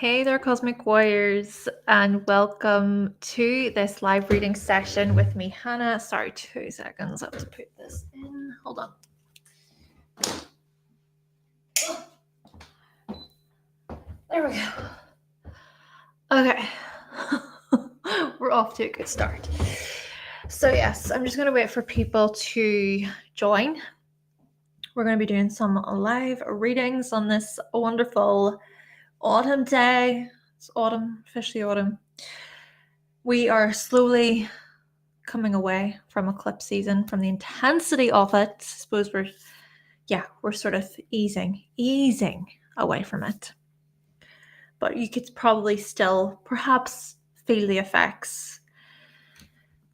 Hey there, Cosmic Warriors, and welcome to this live reading session with me, Hannah. Sorry, 2 seconds. I have to put this in. Hold on. There we go. Okay. We're off to a good start. So, yes, I'm just going to wait for people to join. We're going to be doing some live readings on this wonderful autumn day. It's autumn, officially autumn. We are slowly coming away from eclipse season, from the intensity of it. I suppose we're sort of easing away from it. But you could probably still perhaps feel the effects.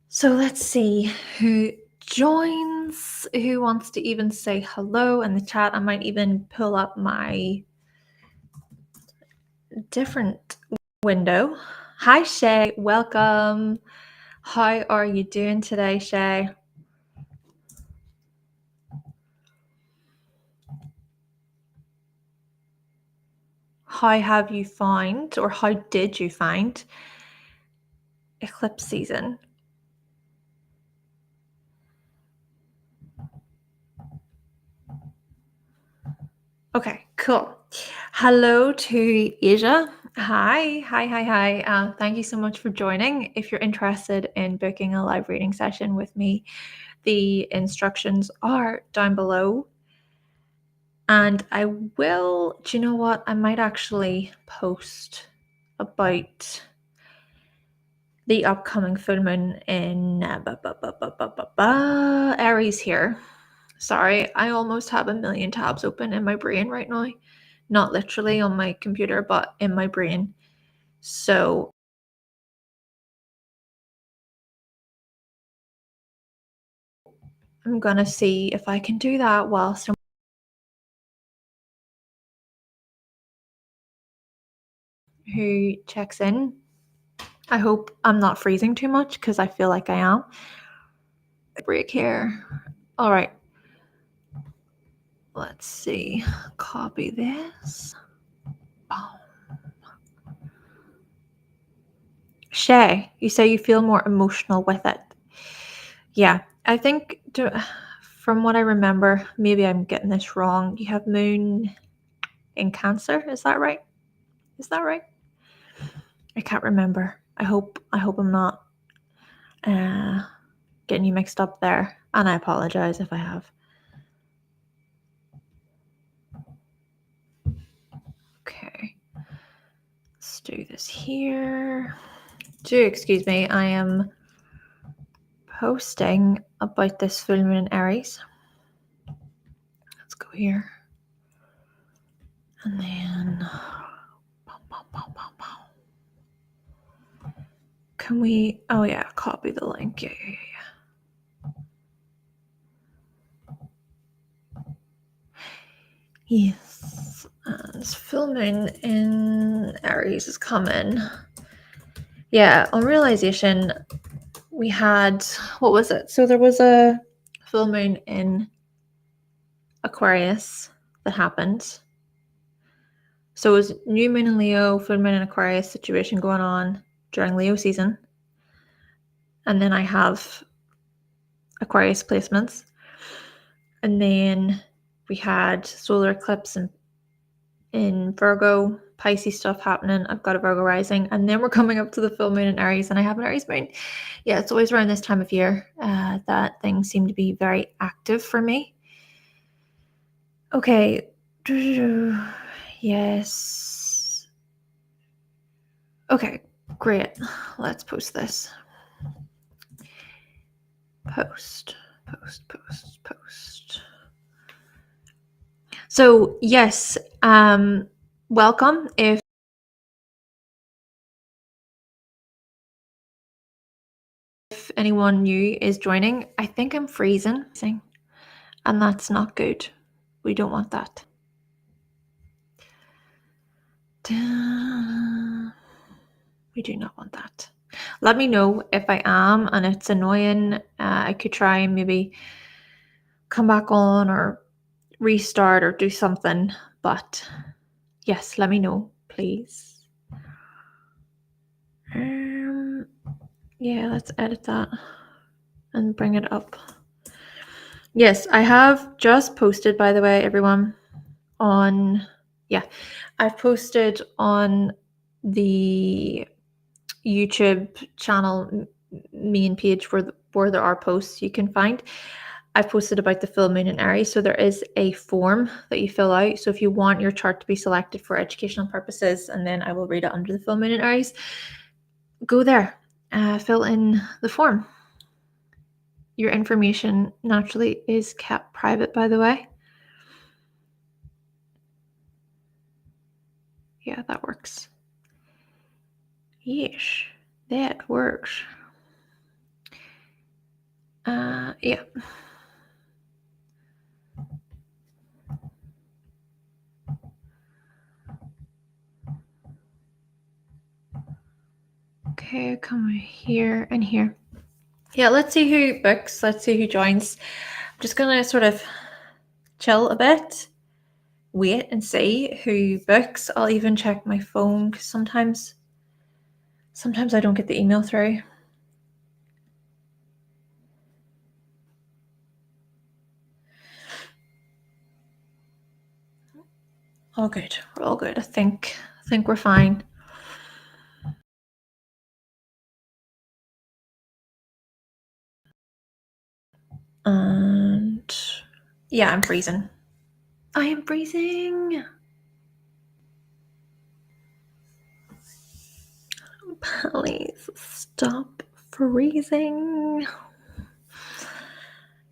So let's see who joins, who wants to even say hello in the chat. I might even pull up my different window. Hi, Shay. Welcome. How are you doing today, Shay? How have you found, or how did you find eclipse season? Okay, cool. Hello to Asia. Hi. Thank you so much for joining. If you're interested in booking a live reading session with me, the instructions are down below. And I will, do you know what? I might actually post about the upcoming full moon in Aries here. Sorry, I almost have a million tabs open in my brain right now. Not literally on my computer, but in my brain. So I'm gonna see if I can do that whilst who checks in. I hope I'm not freezing too much because I feel like I am. Break here. All right. Let's see. Copy this. Shay, you say you feel more emotional with it. Yeah, I think from what I remember, maybe I'm getting this wrong. You have moon in Cancer, is that right? I can't remember. I hope I'm not getting you mixed up there, and I apologize if I have. Okay, let's do this here. Do excuse me, I am posting about this full moon in Aries. Let's go here. And then can we, oh yeah, copy the link. Yeah. Yes, and full moon in Aries is coming. Yeah, on realization, we had, what was it? So there was a full moon in Aquarius that happened. So it was new moon in Leo, full moon in Aquarius situation going on during Leo season. And then I have Aquarius placements. And then we had solar eclipse in Virgo, Pisces stuff happening. I've got a Virgo rising. And then we're coming up to the full moon in Aries, and I have an Aries moon. Yeah, it's always around this time of year that things seem to be very active for me. Okay. Yes. Okay, great. Let's post this. Post. So yes, welcome. If anyone new is joining, I think I'm freezing, and that's not good. We don't want that. We do not want that. Let me know if I am and it's annoying. I could try and maybe come back on or restart or do something, but yes, let me know, please. Yeah, let's edit that and bring it up. Yes, I have just posted, by the way, everyone, I've posted on the YouTube channel main page where there are posts you can find. I've posted about the full moon in Aries, so there is a form that you fill out. So if you want your chart to be selected for educational purposes, and then I will read it under the full moon in Aries, go there, fill in the form. Your information naturally is kept private, by the way. Yeah, that works. Yes, that works. Yeah. Okay, come here and here. Yeah, let's see who books. Let's see who joins. I'm just gonna sort of chill a bit, wait and see who books. I'll even check my phone because sometimes I don't get the email through. All good. We're all good. I think we're fine. And yeah, I'm freezing. I am freezing. Please stop freezing.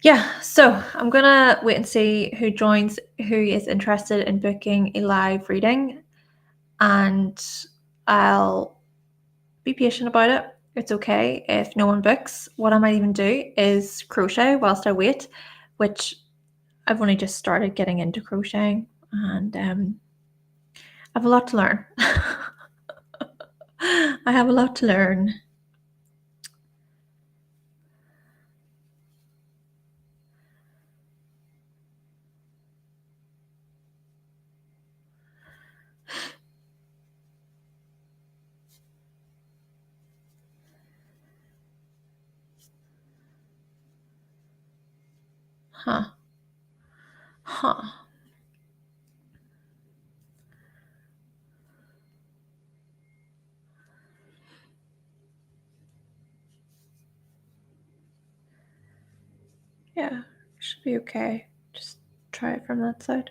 Yeah, so I'm gonna wait and see who joins, who is interested in booking a live reading, and I'll be patient about it. It's okay if no one books. What I might even do is crochet whilst I wait, which I've only just started getting into crocheting, and I have a lot to learn. I have a lot to learn. Huh. Yeah, should be okay. Just try it from that side.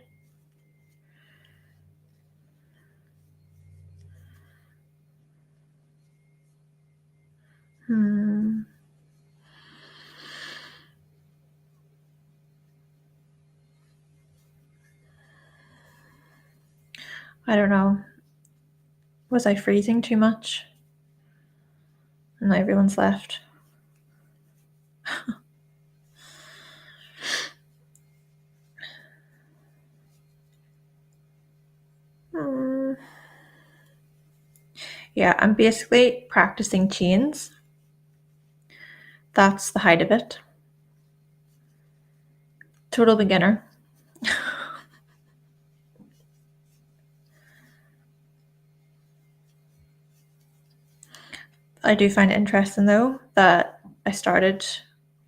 I don't know. Was I freezing too much? And everyone's left. Yeah, I'm basically practicing chains. That's the height of it. Total beginner. I do find it interesting though that I started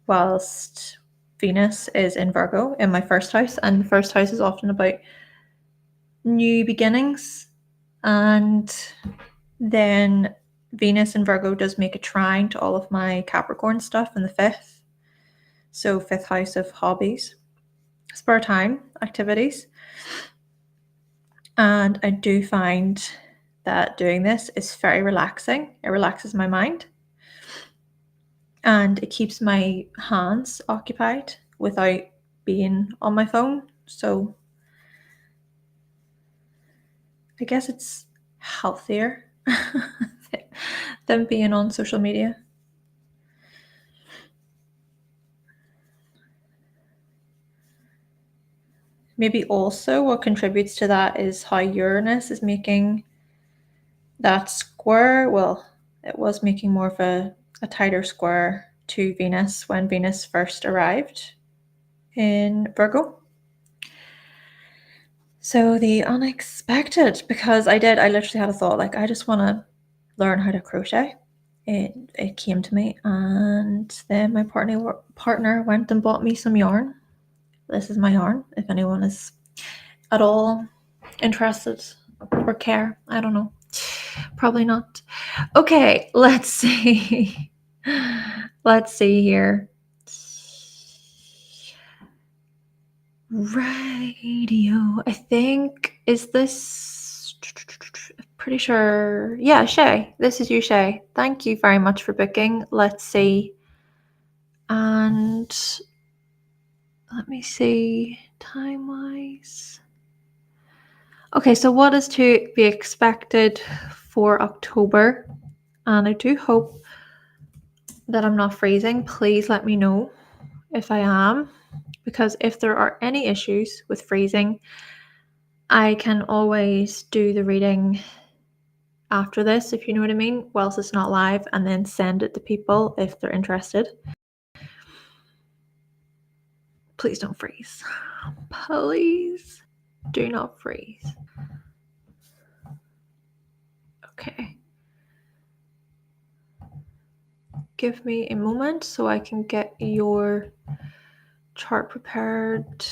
whilst Venus is in Virgo in my first house, and the first house is often about new beginnings, and then Venus in Virgo does make a trine to all of my Capricorn stuff in the fifth. So fifth house of hobbies, spare time activities. And I do find that doing this is very relaxing. It relaxes my mind and it keeps my hands occupied without being on my phone. So I guess it's healthier than being on social media. Maybe also what contributes to that is how Uranus is making that square. Well, it was making more of a tighter square to Venus when Venus first arrived in Virgo. So the unexpected, because I literally had a thought, like, I just want to learn how to crochet. It came to me, and then my partner went and bought me some yarn. This is my yarn, if anyone is at all interested or care. I don't know. Probably not. Okay, let's see. Let's see here. Radio. I think, is this, pretty sure. Yeah, Shay. This is you, Shay. Thank you very much for booking. Let's see. And let me see time-wise. Okay, so what is to be expected for October? And I do hope that I'm not freezing. Please let me know if I am, because if there are any issues with freezing, I can always do the reading after this, if you know what I mean, whilst it's not live, and then send it to people if they're interested. Please don't freeze. Please do not freeze. Okay. Give me a moment so I can get your chart prepared.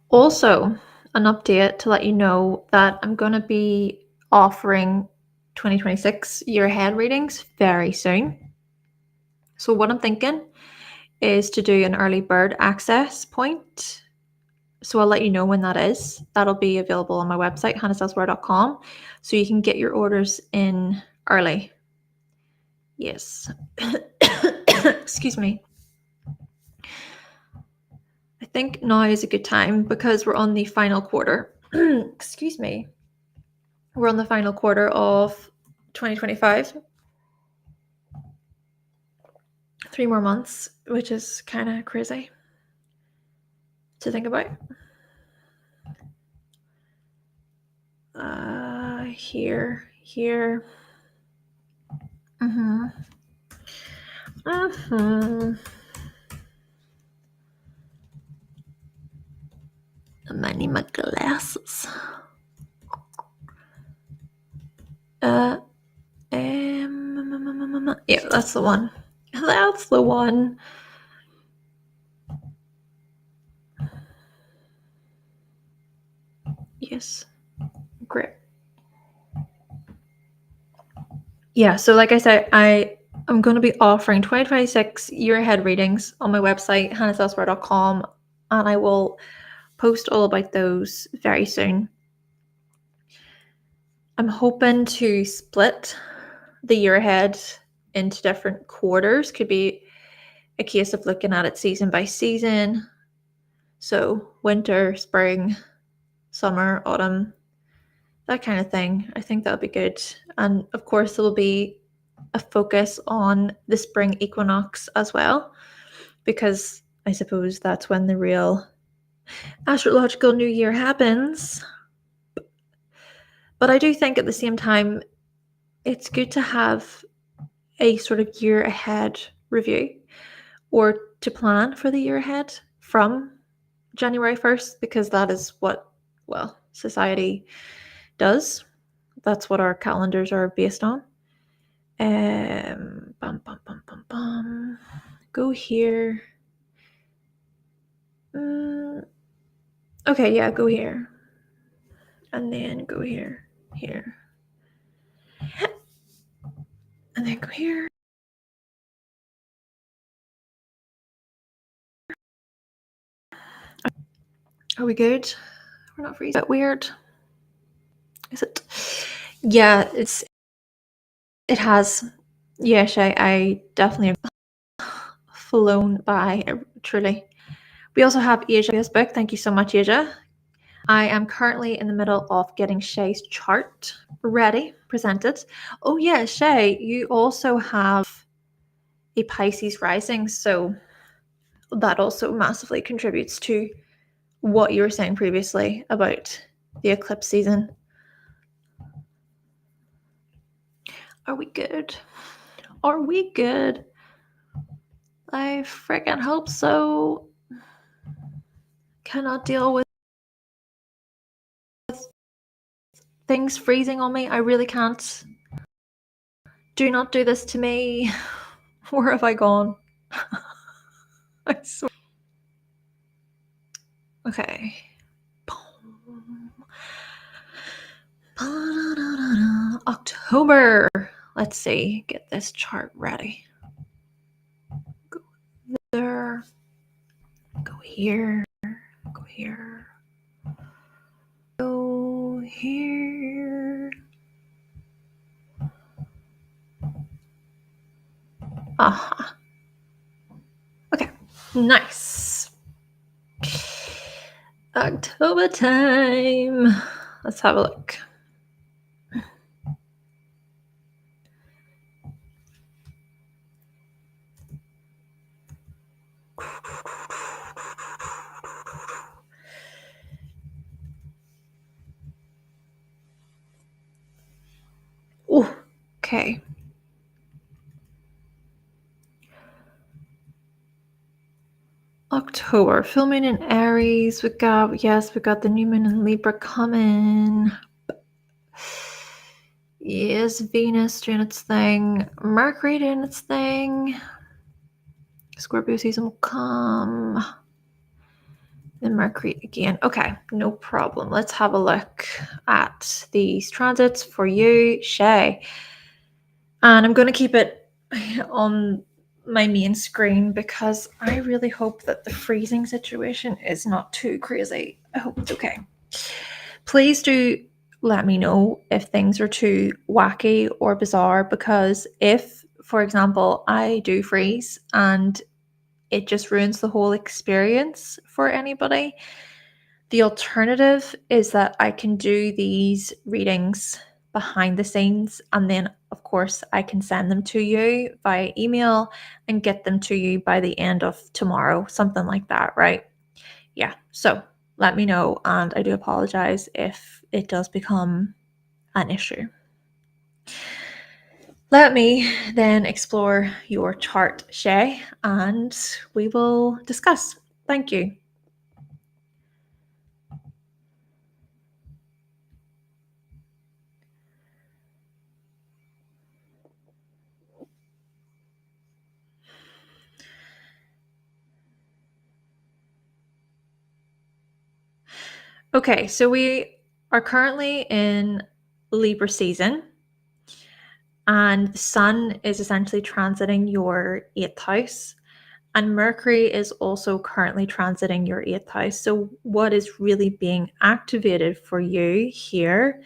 Also, an update to let you know that I'm going to be offering 2026 year ahead readings very soon. So what I'm thinking is to do an early bird access point. So I'll let you know when that is. That'll be available on my website, hannahselsewhere.com, so you can get your orders in early. Yes. Excuse me. I think now is a good time because we're on the final quarter. Excuse me. We're on the final quarter of 2025. 3 more months, which is kind of crazy to think about. Here. I need my glasses. Yeah, that's the one. That's the one. Yes. Great. Yeah, so like I said, I'm going to be offering 2026 year ahead readings on my website, hannahselsewhere.com, and I will post all about those very soon. I'm hoping to split the year ahead into different quarters. Could be a case of looking at it season by season. So winter, spring, summer, autumn, that kind of thing. I think that'll be good. And of course, there will be a focus on the spring equinox as well, because I suppose that's when the real astrological new year happens. But I do think at the same time, it's good to have a sort of year ahead review, or to plan for the year ahead from January 1st, because that is what, well, society does. That's what our calendars are based on. Go here. Okay, yeah, go here. And then go here. And then go here. Are we good? We're not freezing. Is that weird? Is it? Yeah, it has. Yeah, I definitely flown by, truly. We also have Asia's book. Thank you so much, Asia. I am currently in the middle of getting Shay's chart ready, presented. Oh yeah, Shay, you also have a Pisces rising, so that also massively contributes to what you were saying previously about the eclipse season. Are we good? Are we good? I freaking hope so. Cannot deal with things freezing on me. I really can't. Do not do this to me. Where have I gone? I swear. Okay. October. Let's see. Get this chart ready. Go there. Go here. Go here. Go here. Aha. Okay. Nice. October time. Let's have a look. Ooh, okay. October, full moon in Aries. We got the new moon in Libra coming. Yes, Venus doing its thing. Mercury doing its thing. Scorpio season will come. Then Mercury again. Okay, no problem. Let's have a look at these transits for you, Shay. And I'm going to keep it on my main screen because I really hope that the freezing situation is not too crazy. I hope it's okay. Please do let me know if things are too wacky or bizarre, because if, for example, I do freeze and it just ruins the whole experience for anybody, the alternative is that I can do these readings behind the scenes, and then of course I can send them to you via email and get them to you by the end of tomorrow, something like that, right? Yeah, so let me know, and I do apologize if it does become an issue. Let me then explore your chart, Shay, and we will discuss. Thank you. Okay, so we are currently in Libra season, and the Sun is essentially transiting your 8th house, and Mercury is also currently transiting your 8th house. So what is really being activated for you here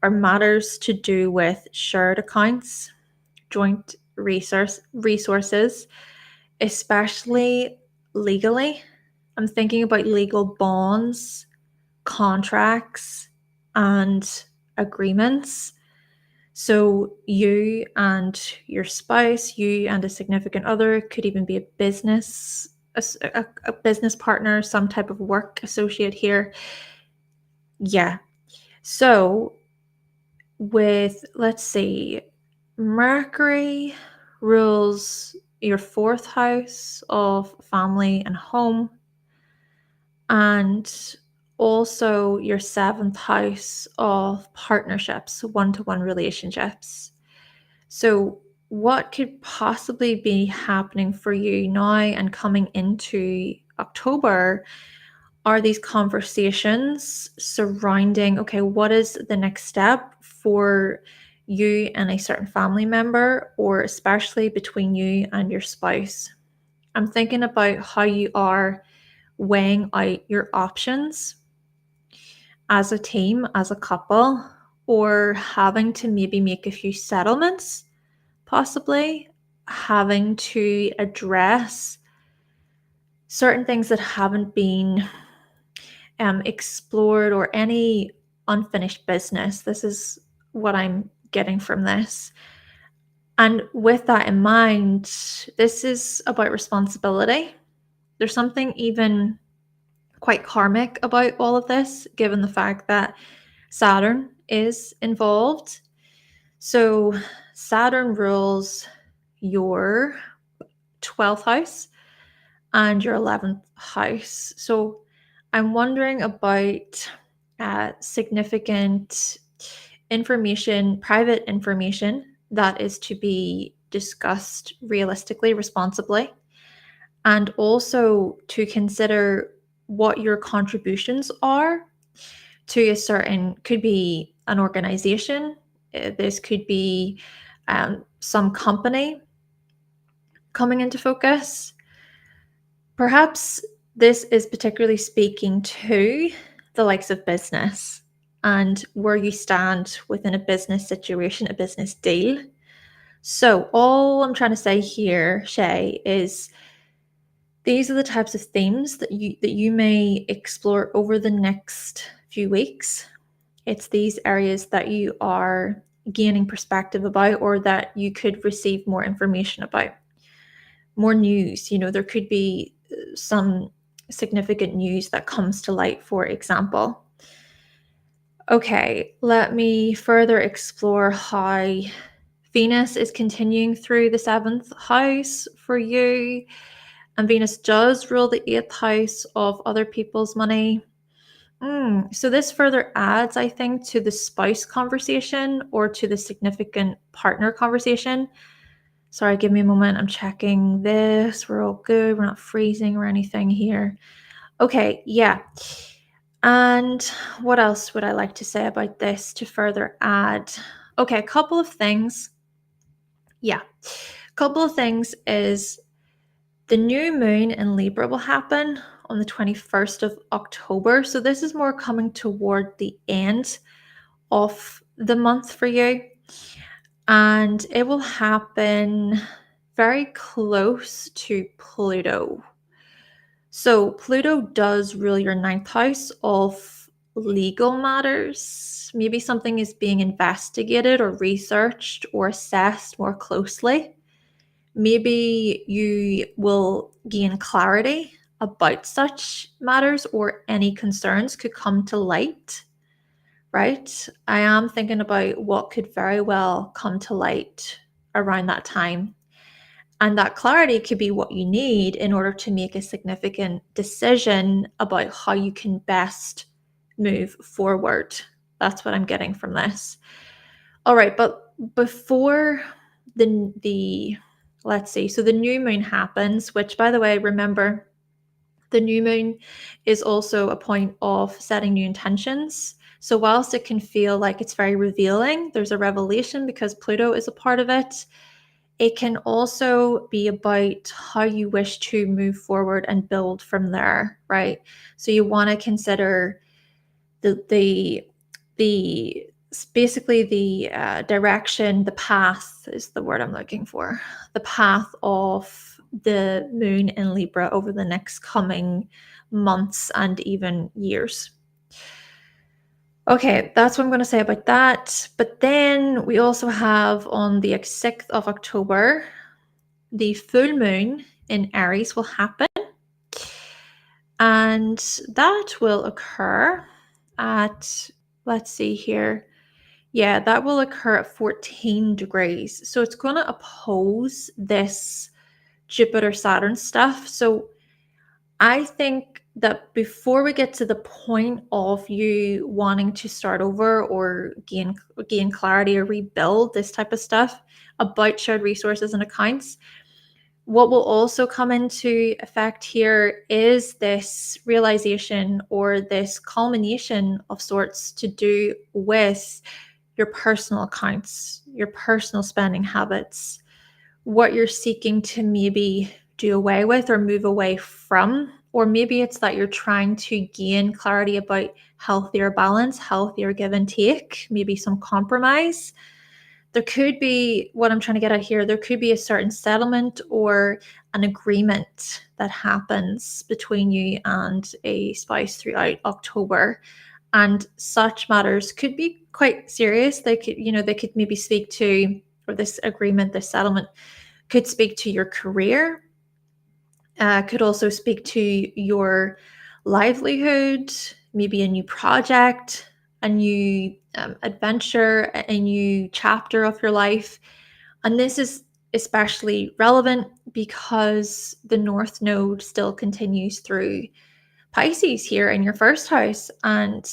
are matters to do with shared accounts, joint resources, especially legally. I'm thinking about legal bonds, contracts, and agreements. So you and your spouse, you and a significant other, could even be a business partner, some type of work associate here. Yeah. So with, let's see, Mercury rules your 4th house of family and home, and also your 7th house of partnerships, one-to-one relationships. So what could possibly be happening for you now and coming into October are these conversations surrounding, okay, what is the next step for you and a certain family member, or especially between you and your spouse. I'm thinking about how you are weighing out your options as a team, as a couple, or having to maybe make a few settlements, possibly having to address certain things that haven't been explored, or any unfinished business. This is what I'm getting from this. And with that in mind, this is about responsibility. There's something even quite karmic about all of this, given the fact that Saturn is involved. So Saturn rules your 12th house and your 11th house. So I'm wondering about significant information, private information that is to be discussed realistically, responsibly, and also to consider what your contributions are to a certain, could be an organization, this could be some company coming into focus. Perhaps this is particularly speaking to the likes of business and where you stand within a business situation, a business deal. So all I'm trying to say here, Shay, is these are the types of themes that you may explore over the next few weeks. It's these areas that you are gaining perspective about, or that you could receive more information about. More news, there could be some significant news that comes to light, for example. Okay, let me further explore how Venus is continuing through the 7th house for you. And Venus does rule the 8th house of other people's money. So this further adds, I think, to the spouse conversation or to the significant partner conversation. Sorry, give me a moment. I'm checking this. We're all good. We're not freezing or anything here. Okay, yeah. And what else would I like to say about this to further add? Okay, a couple of things. Yeah, a couple of things is the new moon in Libra will happen on the 21st of October. So this is more coming toward the end of the month for you. And it will happen very close to Pluto. So Pluto does rule your 9th house of legal matters. Maybe something is being investigated or researched or assessed more closely. Maybe you will gain clarity about such matters, or any concerns could come to light, right? I am thinking about what could very well come to light around that time. And that clarity could be what you need in order to make a significant decision about how you can best move forward. That's what I'm getting from this. All right, but before the let's see, so the new moon happens, which, by the way, remember, the new moon is also a point of setting new intentions. So whilst it can feel like it's very revealing, there's a revelation because Pluto is a part of it. It can also be about how you wish to move forward and build from there, right? So you want to consider the basically the direction, the path is the word I'm looking for, the path of the moon in Libra over the next coming months and even years. Okay, that's what I'm going to say about that. But then we also have on the 6th of October, the full moon in Aries will happen. And that will occur at, let's see here. Yeah, that will occur at 14 degrees. So it's going to oppose this Jupiter-Saturn stuff. So I think that before we get to the point of you wanting to start over or gain clarity or rebuild this type of stuff about shared resources and accounts, what will also come into effect here is this realization or this culmination of sorts to do with your personal accounts, your personal spending habits, what you're seeking to maybe do away with or move away from. Or maybe it's that you're trying to gain clarity about healthier balance, healthier give and take, maybe some compromise. There could be, what I'm trying to get at here, there could be a certain settlement or an agreement that happens between you and a spouse throughout October. And such matters could be quite serious. They could maybe speak to, or this agreement, this settlement could speak to your career, could also speak to your livelihood, maybe a new project, a new adventure, a new chapter of your life. And this is especially relevant because the North Node still continues through Pisces here in your first house. And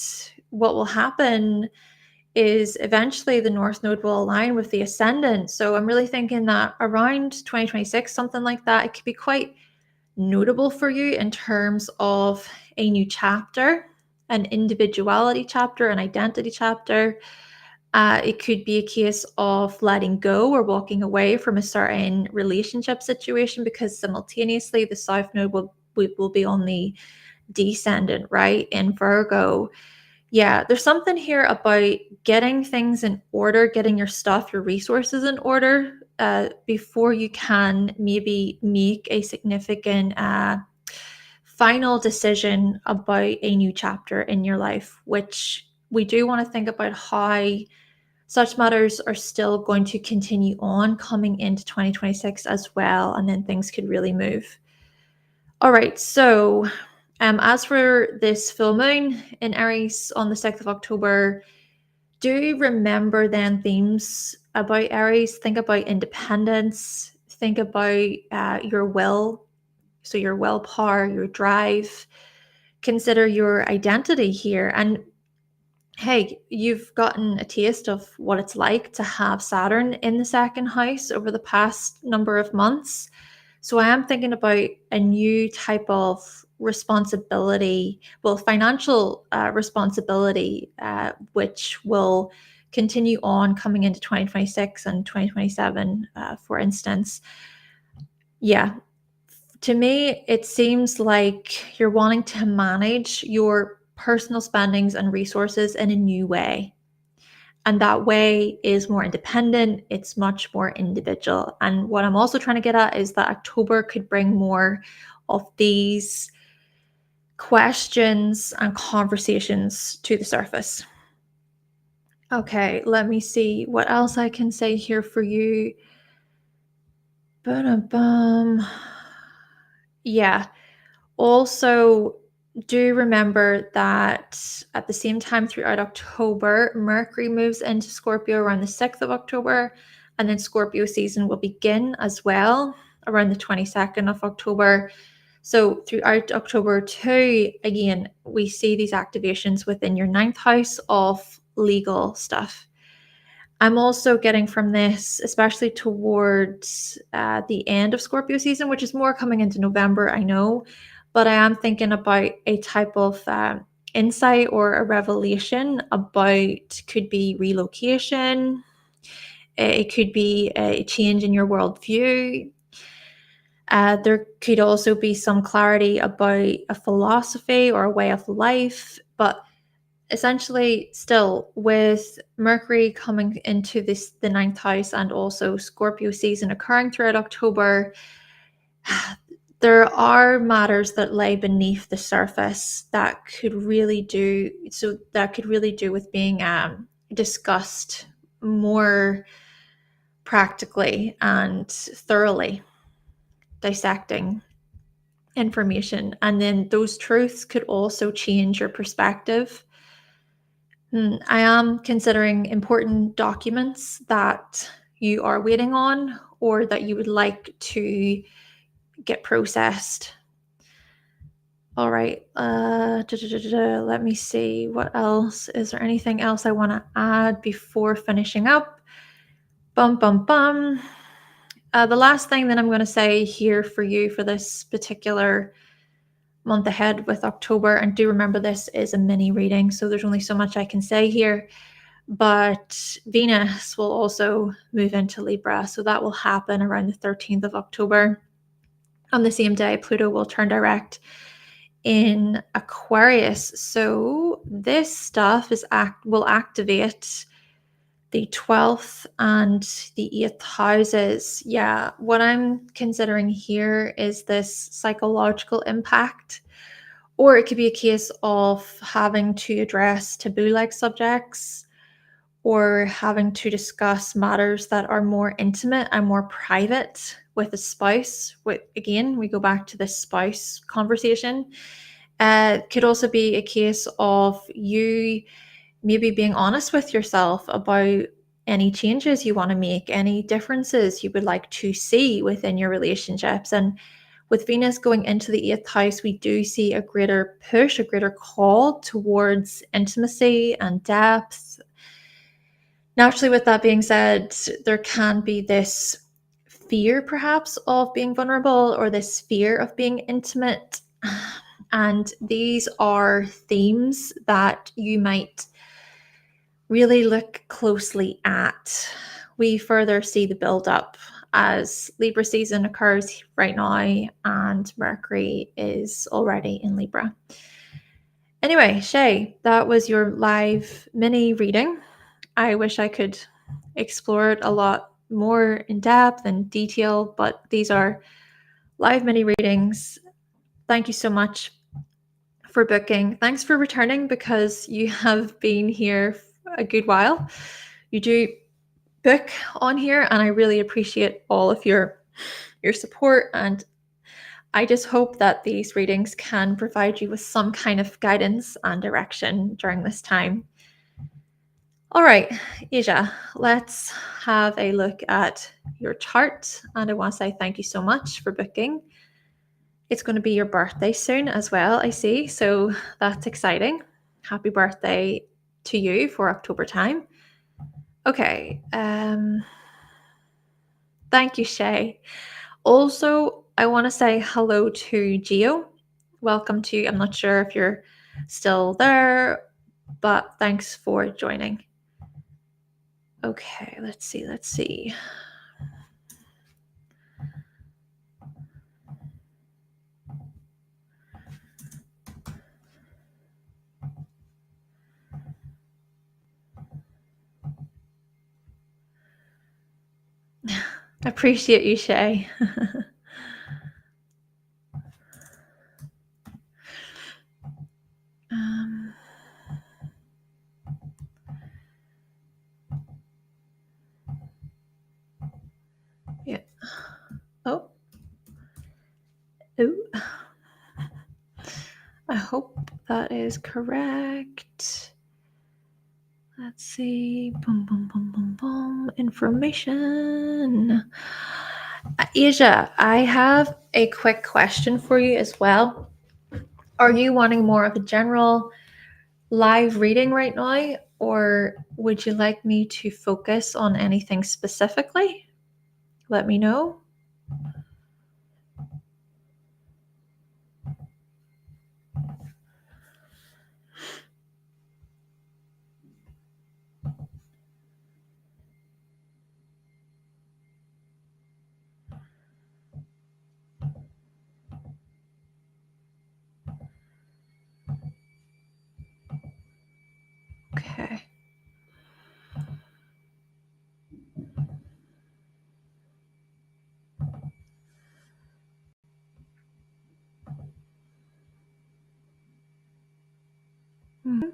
what will happen is eventually the North Node will align with the Ascendant. So I'm really thinking that around 2026, something like that, it could be quite notable for you in terms of a new chapter, an individuality chapter, an identity chapter. It could be a case of letting go or walking away from a certain relationship situation, because simultaneously the South Node will be on the descendant, right, in Virgo. Yeah, there's something here about getting things in order, getting your stuff, your resources in order before you can maybe make a significant final decision about a new chapter in your life, which we do want to think about how such matters are still going to continue on coming into 2026 as well, and then things could really move. All right, so as for this full moon in Aries on the 6th of October, do remember then themes about Aries. Think about independence, think about your will, so your willpower, your drive. Consider your identity here. And hey, you've gotten a taste of what it's like to have Saturn in the second house over the past number of months. So I am thinking about a new type of responsibility, well, financial responsibility, which will continue on coming into 2026 and 2027, for instance. Yeah, to me, it seems like you're wanting to manage your personal spendings and resources in a new way. And that way is more independent, it's much more individual. And what I'm also trying to get at is that October could bring more of these questions and conversations to the surface. Okay, let me see what else I can say here for you. Ba-da-bum. Yeah. Also, do remember that at the same time throughout October, Mercury moves into Scorpio around the 6th of October, and then Scorpio season will begin as well around the 22nd of October. So throughout October too, again, we see these activations within your 9th house of legal stuff. I'm also getting from this, especially towards the end of Scorpio season, which is more coming into November, I know, but I am thinking about a type of insight or a revelation about, could be relocation, it could be a change in your worldview. There could also be some clarity about a philosophy or a way of life, but essentially still with Mercury coming into the 9th house and also Scorpio season occurring throughout October, there are matters that lay beneath the surface that could really do with being discussed more practically and thoroughly, dissecting information. And then those truths could also change your perspective. I am considering important documents that you are waiting on or that you would like to get processed. All right. Let me see. What else? Is there anything else I want to add before finishing up? The last thing that I'm going to say here for you for this particular month ahead with October, and do remember this is a mini reading, so there's only so much I can say here, but Venus will also move into Libra, so that will happen around the 13th of October. On the same day, Pluto will turn direct in Aquarius, so this stuff will activate the 12th and the 8th houses. Yeah, what I'm considering here is this psychological impact, or it could be a case of having to address taboo-like subjects or having to discuss matters that are more intimate and more private with a spouse. Again, we go back to this spouse conversation. Could also be a case of you maybe being honest with yourself about any changes you want to make, any differences you would like to see within your relationships. And with Venus going into the 8th house, we do see a greater push, a greater call towards intimacy and depth. Naturally, with that being said, there can be this fear perhaps of being vulnerable or this fear of being intimate. And these are themes that you might really look closely at. We further see the build-up as Libra season occurs right now and Mercury is already in Libra. Anyway, Shay, that was your live mini reading. I wish I could explore it a lot more in depth and detail, but these are live mini readings. Thank you so much for booking. Thanks for returning, because you have been here a good while. You do book on here and I really appreciate all of your support, and I just hope that these readings can provide you with some kind of guidance and direction during this time. All right, Asia, let's have a look at your chart, and I want to say thank you so much for booking. It's going to be your birthday soon as well, I see, so that's exciting. Happy birthday to you for October time. Okay, thank you, Shay. Also, I want to say hello to Gio. Welcome to, I'm not sure if you're still there, but thanks for joining. Okay, let's see. Appreciate you, Shay. Yeah. Oh. I hope that is correct. Let's see. Boom, boom, boom, boom, boom. Information. Asia, I have a quick question for you as well. Are you wanting more of a general live reading right now, or would you like me to focus on anything specifically? Let me know. Okay. Mm-hmm.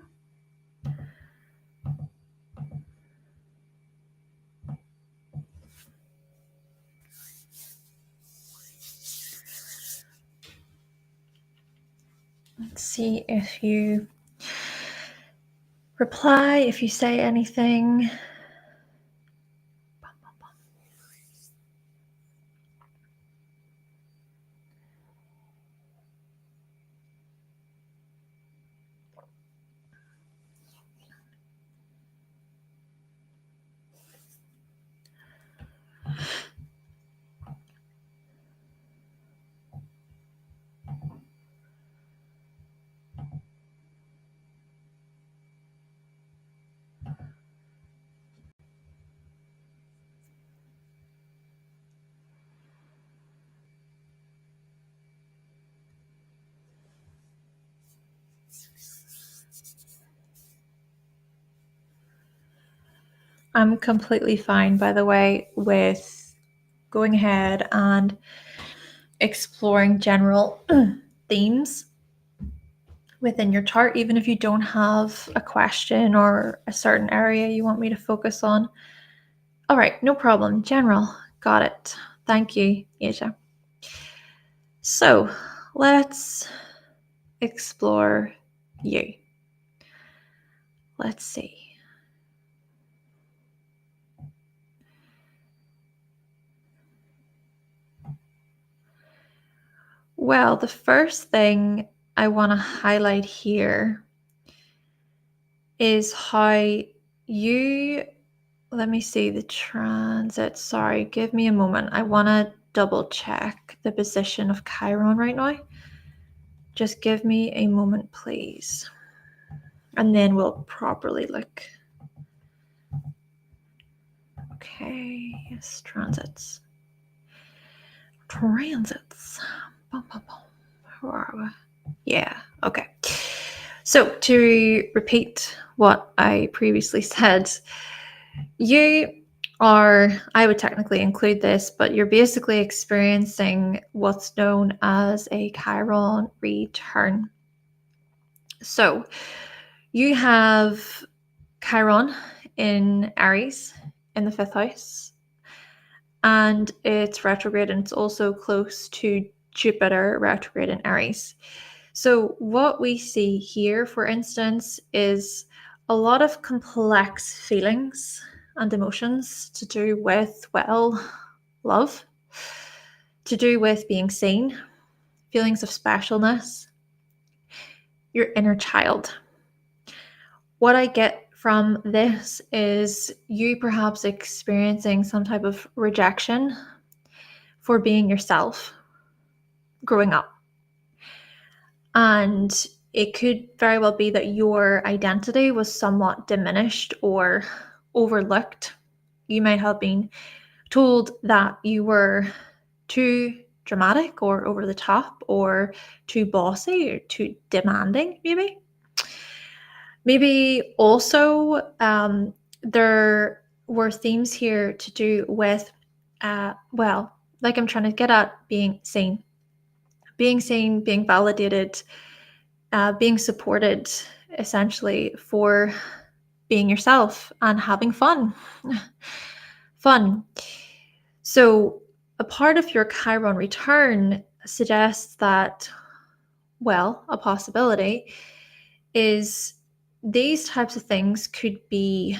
Let's see if you reply, if you say anything. I'm completely fine, by the way, with going ahead and exploring general themes within your chart, even if you don't have a question or a certain area you want me to focus on. All right, no problem. General, got it. Thank you, Asia. So let's explore you. Let's see. Well, the first thing I want to highlight here is how you, let me see the transit. Sorry, give me a moment. I want to double check the position of Chiron right now. Just give me a moment, please. And then we'll properly look. Okay, yes, transits. Transits. Bum, bum, bum. Where are we? Yeah, okay. So to repeat what I previously said, you are, I would technically include this, but you're basically experiencing what's known as a Chiron return. So you have Chiron in Aries in the 5th house, and it's retrograde, and it's also close to Jupiter retrograde in Aries. So what we see here, for instance, is a lot of complex feelings and emotions to do with, well, love, to do with being seen, feelings of specialness, your inner child. What I get from this is you perhaps experiencing some type of rejection for being yourself growing up. And it could very well be that your identity was somewhat diminished or overlooked. You might have been told that you were too dramatic or over the top or too bossy or too demanding, maybe. Maybe also there were themes here to do with, like I'm trying to get at, being seen, being validated, being supported, essentially, for being yourself and having fun. Fun. So a part of your Chiron return suggests that, well, a possibility is these types of things could be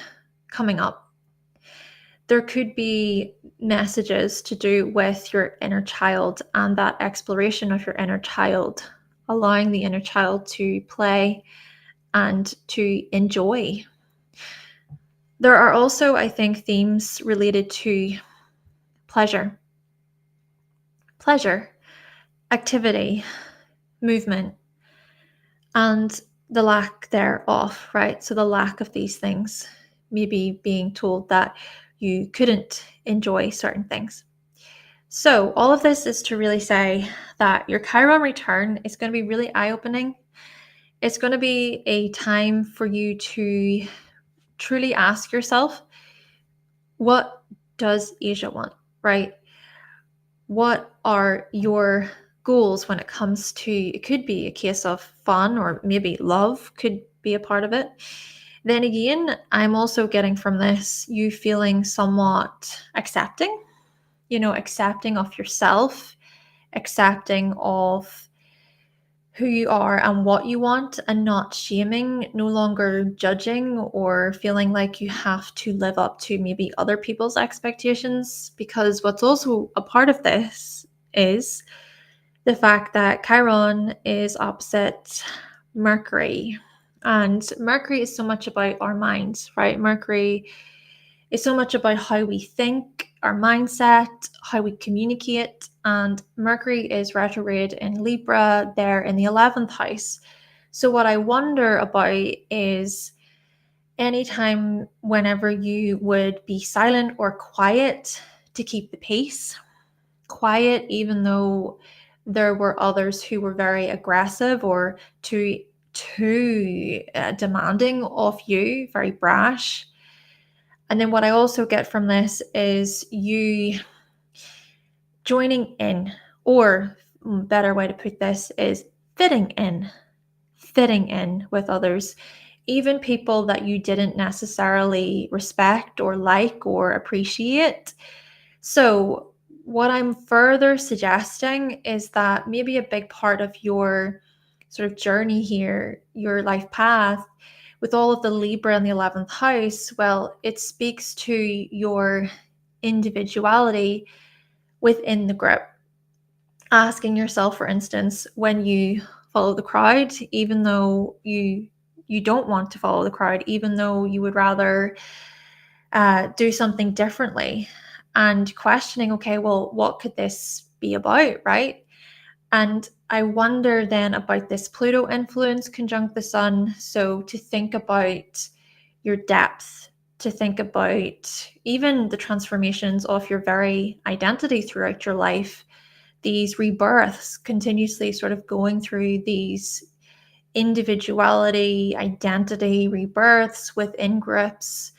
coming up. There could be messages to do with your inner child and that exploration of your inner child, allowing the inner child to play and to enjoy. There are also, I think, themes related to pleasure, activity, movement, and the lack thereof, right? So the lack of these things, maybe being told that you couldn't enjoy certain things. So all of this is to really say that your Chiron return is going to be really eye-opening. It's going to be a time for you to truly ask yourself, what does Asia want, right? What are your goals when it comes to, it could be a case of fun or maybe love could be a part of it. Then again, I'm also getting from this you feeling somewhat accepting, accepting of yourself, accepting of who you are and what you want, and not shaming, no longer judging or feeling like you have to live up to maybe other people's expectations. Because what's also a part of this is the fact that Chiron is opposite Mercury. And Mercury is so much about our minds, right? Mercury is so much about how we think, our mindset, how we communicate. And Mercury is retrograde in Libra, there in the 11th house. So what I wonder about is anytime whenever you would be silent or quiet to keep the peace, quiet even though there were others who were very aggressive or too demanding of you, very brash. And then what I also get from this is you joining in, or better way to put this is fitting in with others, even people that you didn't necessarily respect or like or appreciate. So what I'm further suggesting is that maybe a big part of your sort of journey here, your life path, with all of the Libra in the 11th house, well, it speaks to your individuality within the group. asking yourself, for instance, when you follow the crowd, even though you don't want to follow the crowd, even though you would rather do something differently, and questioning, okay, well, what could this be about, right? And I wonder then about this Pluto influence conjunct the sun. So to think about your depth, to think about even the transformations of your very identity throughout your life, these rebirths, continuously sort of going through these individuality, identity rebirths within groups,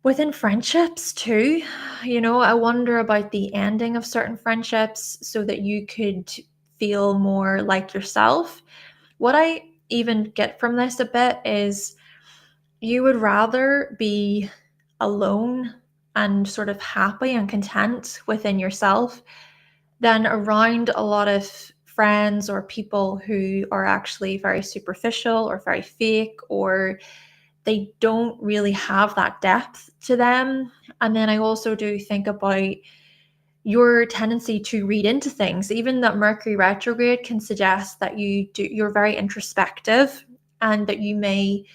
within friendships too. I wonder about the ending of certain friendships so that you could feel more like yourself. What I even get from this a bit is you would rather be alone and sort of happy and content within yourself than around a lot of friends or people who are actually very superficial or very fake, or they don't really have that depth to them. And then I also do think about your tendency to read into things. Even that Mercury retrograde can suggest that you're very introspective, and that you may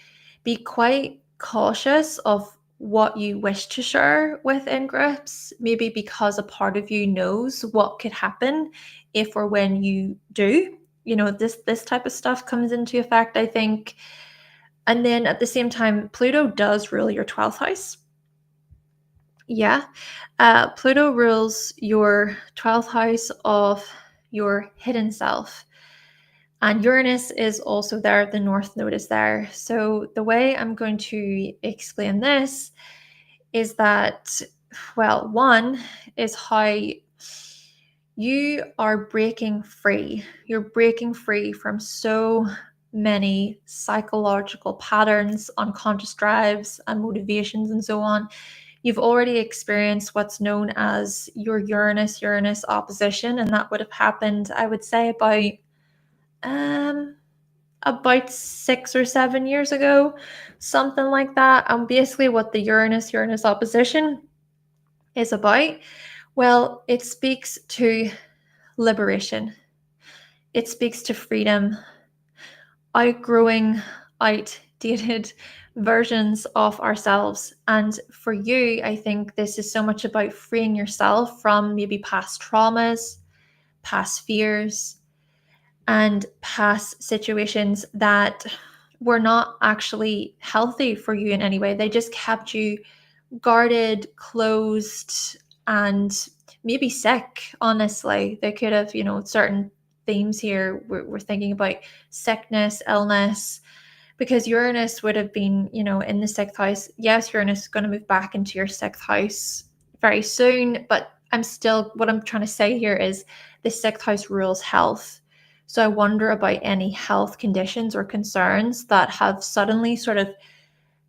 be quite cautious of what you wish to share within groups, maybe because a part of you knows what could happen if or when you do. This type of stuff comes into effect, I think. And then at the same time, Pluto does rule your 12th house. Yeah. Pluto rules your 12th house of your hidden self. And Uranus is also there. The North Node is there. So the way I'm going to explain this is that, well, one is how you are breaking free. You're breaking free from so many psychological patterns, unconscious drives, and motivations, and so on. You've already experienced what's known as your Uranus opposition, and that would have happened, I would say, about 6 or 7 years ago, something like that. And basically, what the Uranus opposition is about, well, it speaks to liberation. It speaks to freedom, outgrowing outdated versions of ourselves. And for you, I think this is so much about freeing yourself from maybe past traumas, past fears, and past situations that were not actually healthy for you in any way. They just kept you guarded, closed, and maybe sick. Honestly, they could have, certain themes here. We're thinking about sickness, illness, because Uranus would have been, in the sixth house. Yes, Uranus is going to move back into your sixth house very soon, but what I'm trying to say here is the sixth house rules health. So I wonder about any health conditions or concerns that have suddenly sort of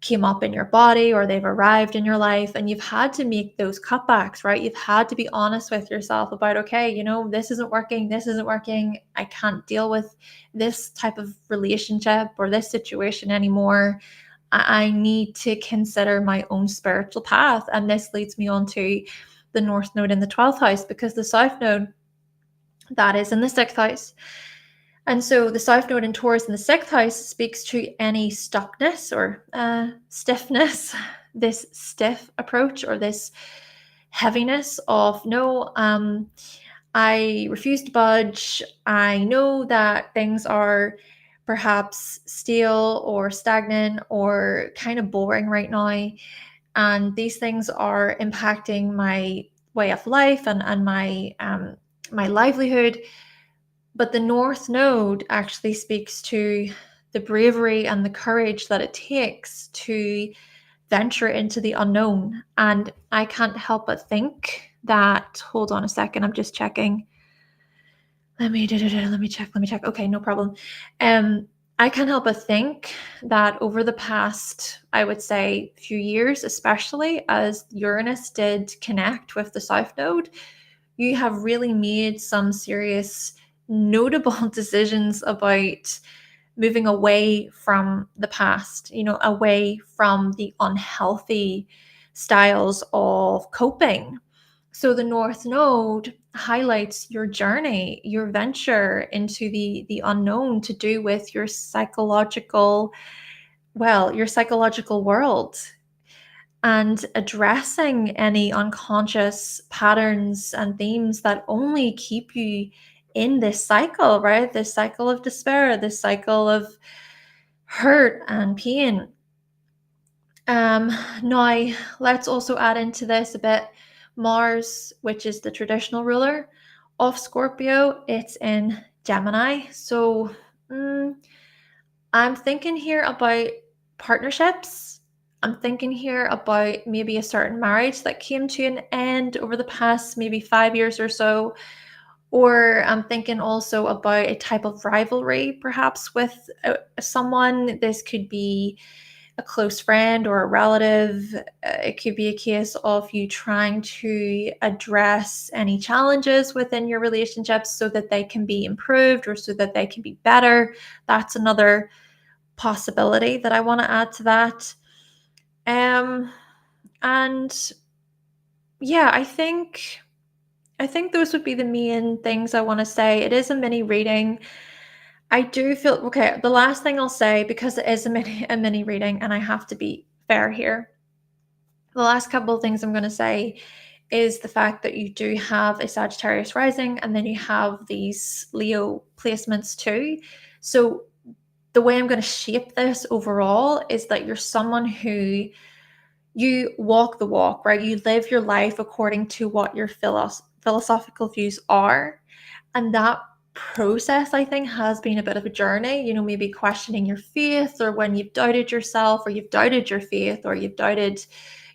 came up in your body, or they've arrived in your life, and you've had to make those cutbacks, right? You've had to be honest with yourself about, okay, this isn't working. I can't deal with this type of relationship or this situation anymore. I need to consider my own spiritual path. And this leads me on to the North Node in the 12th house, because the South Node, that is in the 6th house. And so the South Node in Taurus in the 6th house speaks to any stuckness or stiffness, this stiff approach, or this heaviness of, no, I refuse to budge. I know that things are perhaps stale or stagnant or kind of boring right now. And these things are impacting my way of life and my livelihood. But the North Node actually speaks to the bravery and the courage that it takes to venture into the unknown. And I can't help but think that, hold on a second, I'm just checking. Let me check. Okay, no problem. I can't help but think that over the past, I would say, few years, especially as Uranus did connect with the South Node, you have really made some serious, notable decisions about moving away from the past, away from the unhealthy styles of coping. So the North Node highlights your journey, your venture into the unknown to do with your psychological, your psychological world, and addressing any unconscious patterns and themes that only keep you in this cycle, right? This cycle of despair, this cycle of hurt and pain. Now, let's also add into this a bit Mars, which is the traditional ruler of Scorpio. It's in Gemini. So I'm thinking here about partnerships. I'm thinking here about maybe a certain marriage that came to an end over the past maybe 5 years or so. Or I'm thinking also about a type of rivalry, perhaps with someone. This could be a close friend or a relative. It could be a case of you trying to address any challenges within your relationships so that they can be improved or so that they can be better. That's another possibility that I want to add to that. And yeah, I think those would be the main things I want to say. It is a mini reading. I do feel okay. The last thing I'll say, because it is a mini reading, and I have to be fair here. The last couple of things I'm going to say is the fact that you do have a Sagittarius rising, and then you have these Leo placements too. So the way I'm going to shape this overall is that you're someone who you walk the walk, right? You live your life according to what your philosophical views are. And that process, I think, has been a bit of a journey, maybe questioning your faith, or when you've doubted yourself, or you've doubted your faith, or you've doubted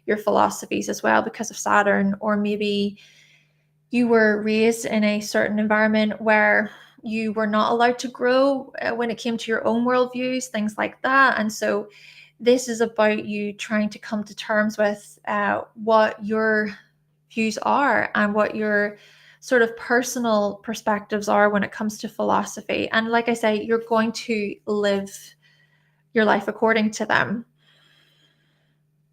your philosophies as well because of Saturn, or maybe you were raised in a certain environment where you were not allowed to grow when it came to your own worldviews, things like that. And so this is about you trying to come to terms with what your views are and what your sort of personal perspectives are when it comes to philosophy. And like I say, you're going to live your life according to them.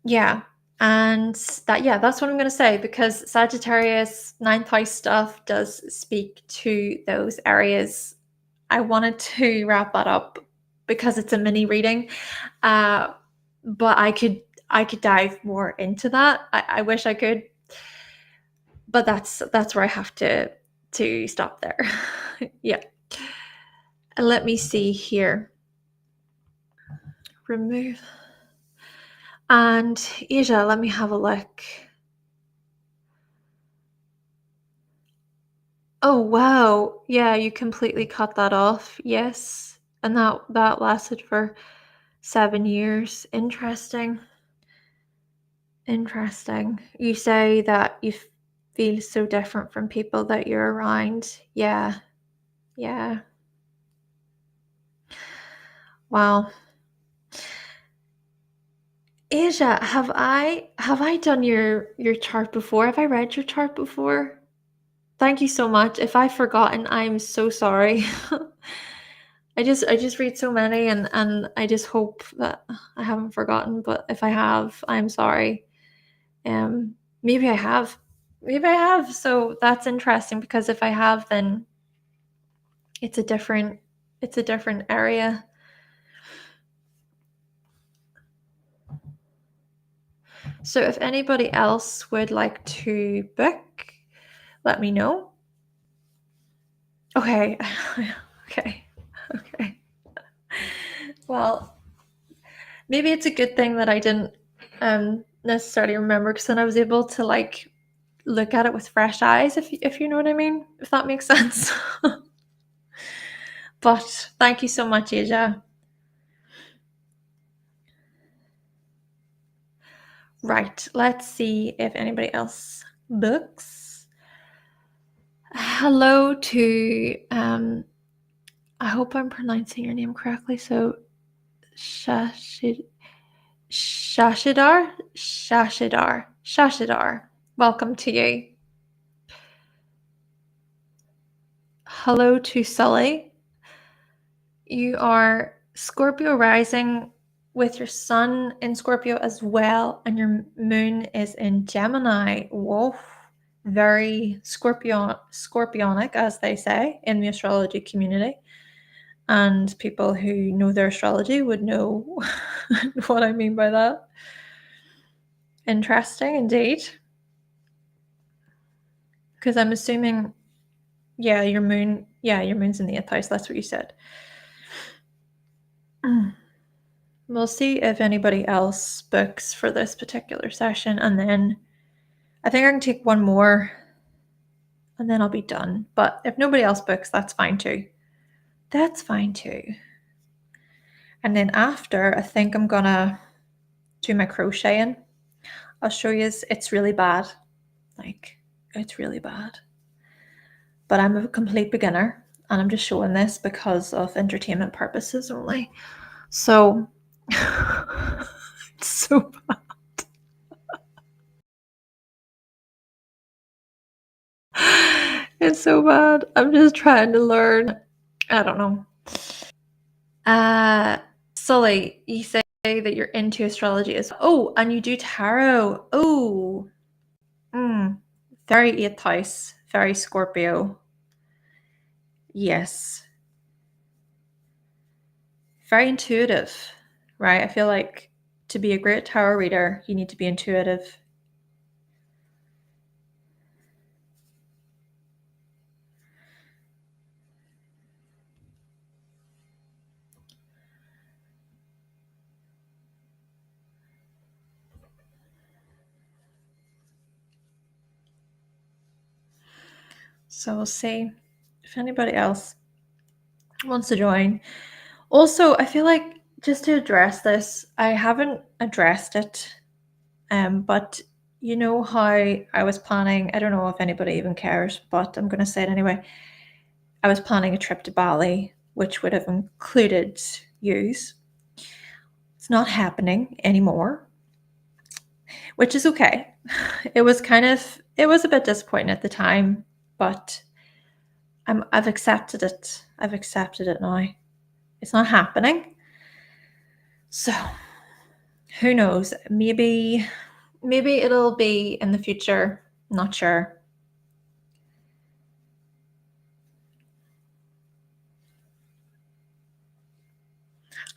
Yeah. And that's what I'm going to say, because Sagittarius ninth house stuff does speak to those areas. I wanted to wrap that up because it's a mini reading. But I could dive more into that. I wish I could, but that's where I have to stop there. Yeah. Let me see here. Remove. And Asia, let me have a look. Oh wow. Yeah, you completely cut that off. Yes. And that lasted for 7 years. Interesting. Interesting. You say that you feel so different from people that you're around. Yeah. Yeah. Wow. Asia, have I done your chart before? Have I read your chart before? Thank you so much. If I've forgotten, I'm so sorry. I just read so many, and I just hope that I haven't forgotten, but if I have, I'm sorry. Um maybe I have. Maybe I have. So that's interesting, because if I have, then it's a different area. So if anybody else would like to book, let me know. Okay. Okay. Okay. Well, maybe it's a good thing that I didn't necessarily remember, because then I was able to look at it with fresh eyes, if you know what I mean, if that makes sense. But thank you so much, Asia. Right, let's see if anybody else books. Hello to I hope I'm pronouncing your name correctly. So Shashidar, Shashidar. Welcome to you. Hello to Sully. You are Scorpio rising with your sun in Scorpio as well, and your moon is in Gemini. Whoa. very scorpionic, as they say in the astrology community. And people who know their astrology would know what I mean by that. Interesting indeed. Because I'm assuming, your moon's in the 8th house. That's what you said. We'll see if anybody else books for this particular session, and then I think I can take one more and then I'll be done. But if nobody else books, that's fine too. That's fine too. And then after, I think I'm gonna do my crocheting. I'll show you. It's really bad. Like, it's really bad. But I'm a complete beginner, and I'm just showing this because of entertainment purposes only. So, it's so bad. It's so bad. I'm just trying to learn. I don't know. Sully, you say that you're into astrology as well. Oh, and you do tarot. Oh. Very 8th house. Very Scorpio. Yes. Very intuitive, right? I feel like to be a great tarot reader, you need to be intuitive. So we'll see if anybody else wants to join. Also, I feel like just to address this, I haven't addressed it, but you know how I was planning, I don't know if anybody even cares, but I'm going to say it anyway. I was planning a trip to Bali, which would have included yous. It's not happening anymore, which is okay. It was a bit disappointing at the time, but I've accepted it. I've accepted it now. It's not happening. So who knows? Maybe it'll be in the future. Not sure.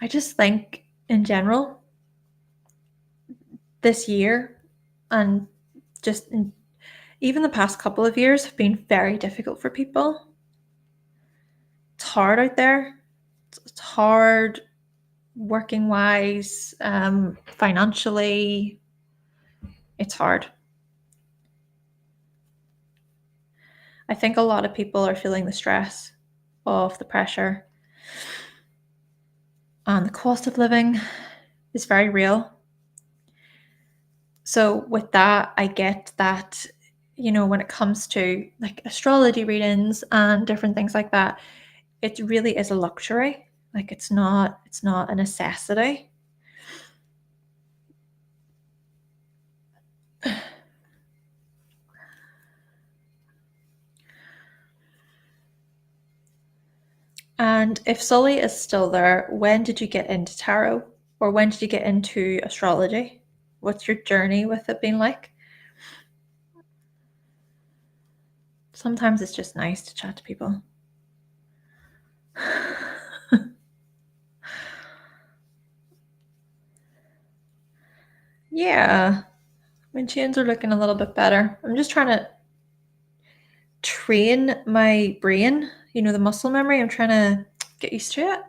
I just think in general, this year and just even the past couple of years have been very difficult for people. It's hard out there. It's hard working wise, financially. It's hard. I think a lot of people are feeling the stress of the pressure, and the cost of living is very real. So with that, I get that, when it comes to like astrology readings and different things like that, it really is a luxury. Like it's not a necessity. And if Sully is still there, when did you get into tarot? Or when did you get into astrology? What's your journey with it been like? Sometimes it's just nice to chat to people. Yeah, my chins are looking a little bit better. I'm just trying to train my brain, the muscle memory. I'm trying to get used to it.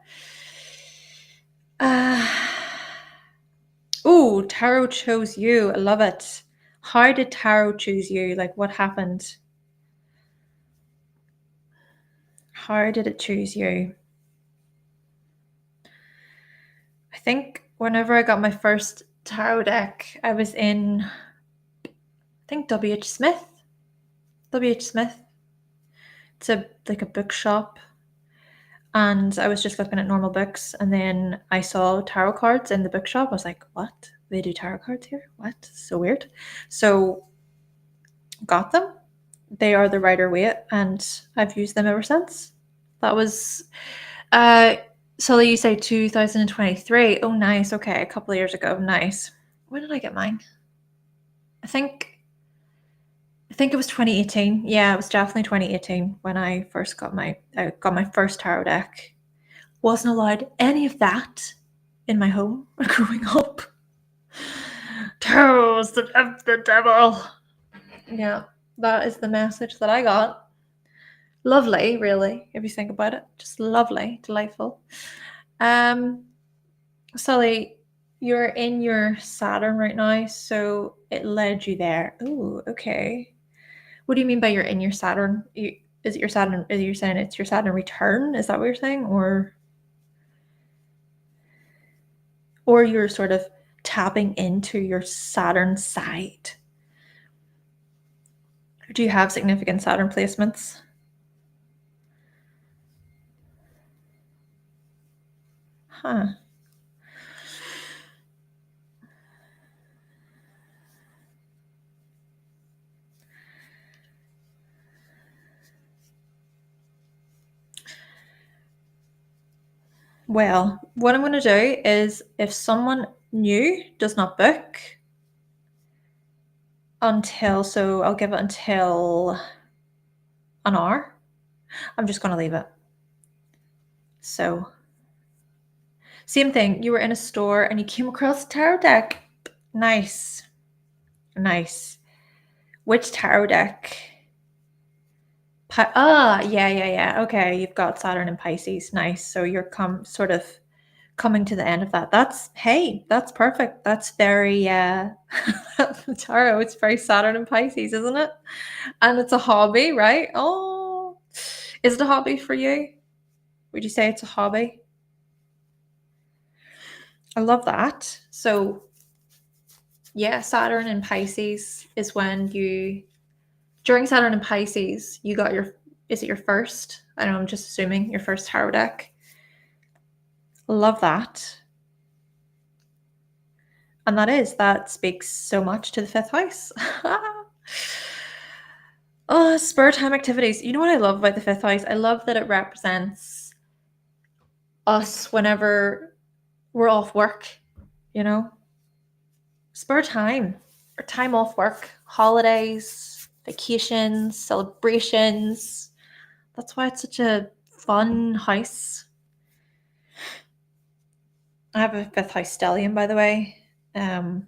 Oh, tarot chose you. I love it. How did tarot choose you? Like, what happened? How did it choose you? I think whenever I got my first tarot deck, I was in, I think, WH Smith. It's like a bookshop. And I was just looking at normal books, and then I saw tarot cards in the bookshop. I was like, what? They do tarot cards here? What? So weird. So got them. They are the Rider-Waite, and I've used them ever since. That was so you say 2023. Oh, nice. Okay, a couple of years ago. Nice. When did I get mine? I think I think it was 2018. Yeah, it was definitely 2018 when I first got my first tarot deck. Wasn't allowed any of that in my home growing up. Tarot's the devil. Yeah, that is the message that I got. Lovely, really, if you think about it. Just lovely, delightful. Sully, you're in your Saturn right now, so it led you there. Ooh, okay. What do you mean by you're in your Saturn? Is it your Saturn? Is you saying it's your Saturn return? Is that what you're saying, or you're sort of tapping into your Saturn side? Do you have significant Saturn placements? Huh. Well, what I'm going to do is if someone new does not book until, so I'll give it until an hour. I'm just going to leave it. So, same thing. You were in a store and you came across a tarot deck. Nice. Nice. Which tarot deck? Yeah. Okay, you've got Saturn and Pisces. Nice. So you're sort of coming to the end of that. That's perfect. That's very tarot. It's very Saturn and Pisces, isn't it? And it's a hobby, right? Oh, is it a hobby for you? Would you say it's a hobby? I love that. So yeah, Saturn and Pisces is when during Saturn and Pisces, you got is it your first? I don't know, I'm just assuming your first tarot deck. Love that. And that speaks so much to the fifth house. Oh, spare time activities. You know what I love about the fifth house? I love that it represents us whenever we're off work, spare time or time off work, holidays, vacations, celebrations. That's why it's such a fun house. I have a fifth house stellium, by the way. And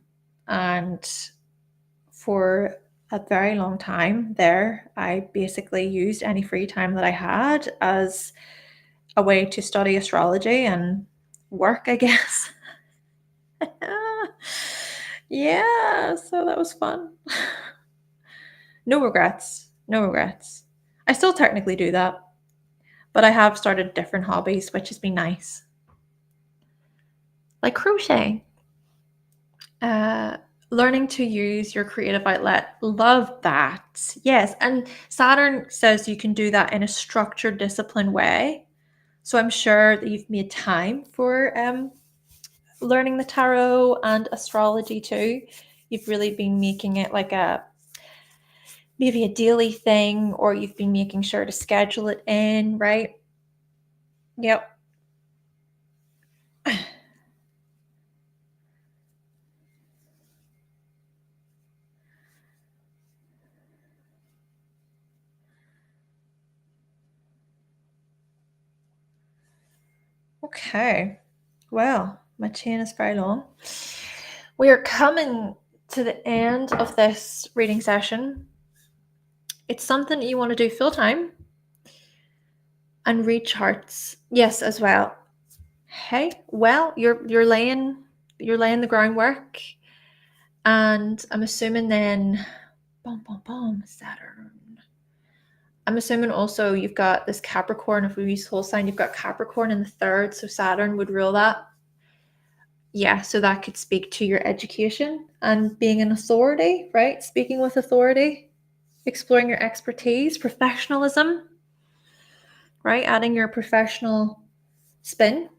for a very long time there, I basically used any free time that I had as a way to study astrology and work, I guess. Yeah, so that was fun. No regrets. I still technically do that, but I have started different hobbies, which has been nice. Like crocheting. Learning to use your creative outlet. Love that. Yes, and Saturn says you can do that in a structured, disciplined way. So I'm sure that you've made time for learning the tarot and astrology too. You've really been making it like maybe a daily thing, or you've been making sure to schedule it in, right? Yep. Okay. Well, my chain is very long. We are coming to the end of this reading session. It's something you want to do full time and read charts. Yes, as well. Hey, well, you're laying the groundwork, and I'm assuming then, Saturn. I'm assuming also you've got this Capricorn. If we use whole sign, you've got Capricorn in the third, so Saturn would rule that. Yeah, so that could speak to your education and being an authority, right? Speaking with authority, exploring your expertise, professionalism, right? Adding your professional spin,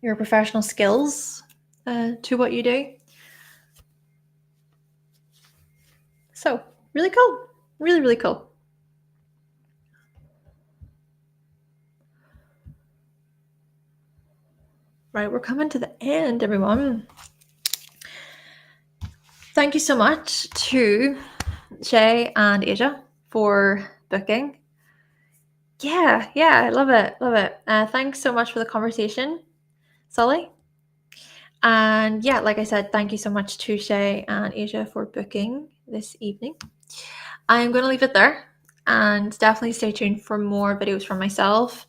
your professional skills to what you do. So, really cool. Really, really cool. Right, we're coming to the end, everyone. Thank you so much to Shay and Asia for booking. Yeah, I love it. Thanks so much for the conversation, Sully. And yeah, like I said, thank you so much to Shay and Asia for booking this evening. I'm going to leave it there, and definitely stay tuned for more videos from myself.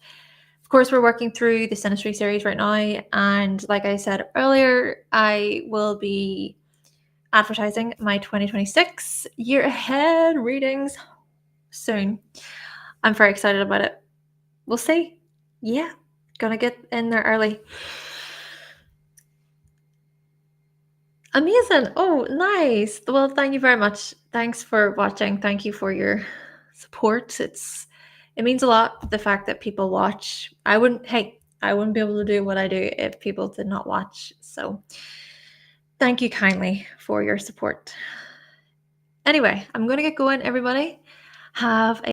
Of course, we're working through the Sinistry series right now, and like I said earlier, I will be advertising my 2026 year ahead readings soon. I'm very excited about it. We'll see. Yeah, gonna get in there early. Amazing. Oh, nice. Well, thank you very much. Thanks for watching. Thank you for your support. It means a lot, the fact that people watch. I wouldn't be able to do what I do if people did not watch. So thank you kindly for your support. Anyway, I'm going to get going, everybody. Have a